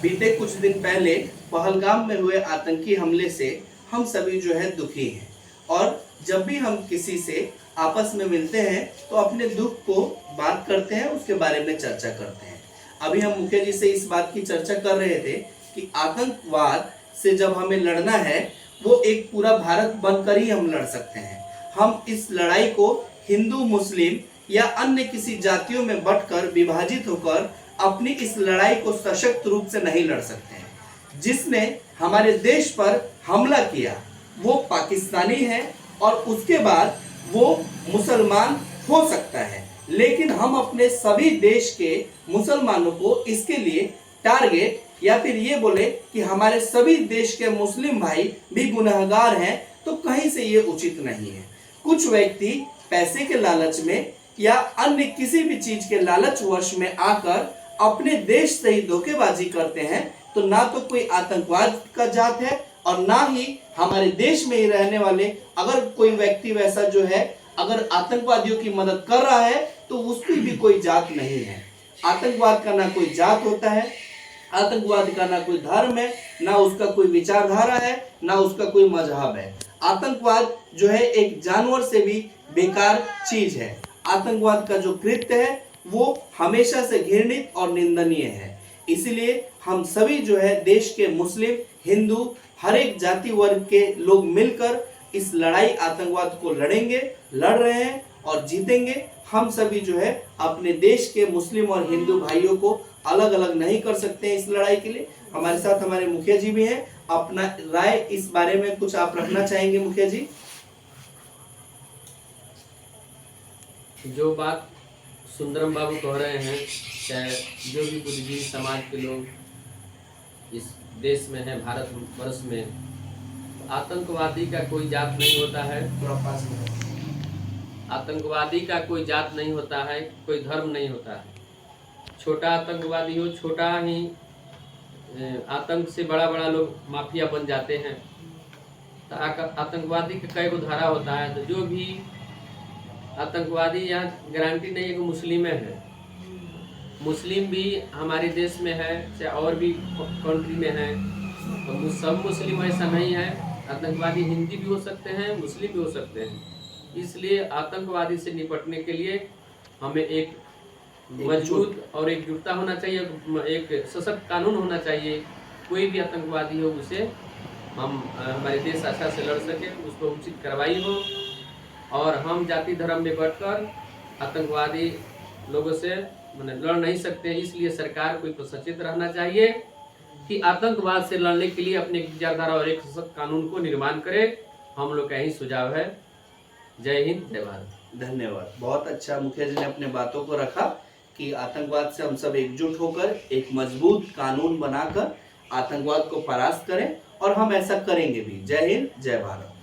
बीते कुछ दिन पहले पहलगाम में हुए आतंकी हमले से हम सभी जो है दुखी हैं और जब भी हम किसी से आपस में मिलते हैं तो अपने दुख को बात करते हैं, उसके बारे में चर्चा करते हैं। अभी हम मुखिया जी से इस बात की चर्चा कर रहे थे कि आतंकवाद से जब हमें लड़ना है वो एक पूरा भारत बनकर ही हम लड़ सकते हैं। हम इस लड़ाई को हिंदू, मुस्लिम या अन्य किसी जातियों में बंटकर विभाजित होकर अपनी इस लड़ाई को सशक्त रूप से नहीं लड़ सकते हैं। जिसने हमारे देश पर हमला किया वो पाकिस्तानी है और उसके बाद वो मुसलमान हो सकता है, लेकिन हम अपने सभी देश के मुसलमानों को इसके लिए टारगेट या फिर ये बोले कि हमारे सभी देश के मुस्लिम भाई भी गुनहगार हैं, तो कहीं से ये उचित नहीं है। कुछ व्यक्ति पैसे के लालच में या अन्य किसी भी चीज के लालच वश में आकर अपने देश से ही धोखेबाजी करते हैं, तो ना तो कोई आतंकवाद का जात है और ना ही हमारे देश में ही रहने वाले अगर कोई व्यक्ति वैसा जो है अगर आतंकवादियों की मदद कर रहा है तो उसकी भी कोई जात नहीं है। आतंकवाद का ना कोई जात होता है, आतंकवाद का ना कोई धर्म है, ना उसका कोई विचारधारा है, ना उसका कोई मजहब है। आतंकवाद जो है एक जानवर से भी बेकार चीज है। आतंकवाद का जो कृत्य है वो हमेशा से घृणित और निंदनीय है। इसलिए हम सभी जो है देश के मुस्लिम, हिंदू, हर एक जाति वर्ग के लोग मिलकर इस लड़ाई आतंकवाद को लड़ेंगे, लड़ रहे हैं और जीतेंगे। हम सभी जो है अपने देश के मुस्लिम और हिंदू भाइयों को अलग अलग नहीं कर सकते हैं इस लड़ाई के लिए। हमारे साथ हमारे मुखिया जी भी हैं, अपना राय इस बारे में कुछ आप रखना चाहेंगे मुखिया जी? जो बात सुंदरम बाबू कह रहे हैं, चाहे जो भी बुद्धिजीवी समाज के लोग इस देश में है, भारत वर्ष में, आतंकवादी का कोई जात नहीं होता है। आतंकवादी का कोई जात नहीं होता है, कोई धर्म नहीं होता है। छोटा आतंकवादी हो, छोटा ही आतंक से बड़ा बड़ा लोग माफिया बन जाते हैं। तो आतंकवादी का कई गो धारा होता है। तो जो भी आतंकवादी यहाँ गारंटी नहीं है कि मुस्लिम है, मुस्लिम भी हमारे देश में है, चाहे और भी कंट्री में है। तो सब मुस्लिम ऐसा नहीं है। आतंकवादी हिंदी भी हो सकते हैं, मुस्लिम भी हो सकते हैं। इसलिए आतंकवादी से निपटने के लिए हमें एक मजबूत और एकजुटता होना चाहिए, एक सशक्त कानून होना चाहिए। कोई भी आतंकवादी हो उसे हम हमारे देश अच्छा से लड़ सके, उस पर उचित कार्रवाई हो। और हम जाति धर्म में बढ़कर आतंकवादी लोगों से लड़ नहीं सकते। इसलिए सरकार को सचेत रहना चाहिए कि आतंकवाद से लड़ने के लिए अपने विचारधारा और एक सशक्त कानून को निर्माण करे। हम लोग का यही सुझाव है। जय हिंद, जय भारत। धन्यवाद। बहुत अच्छा मुखिया जी ने अपने बातों को रखा कि आतंकवाद से हम सब एकजुट होकर एक मजबूत कानून बनाकर आतंकवाद को परास्त करें और हम ऐसा करेंगे भी। जय हिंद, जय भारत।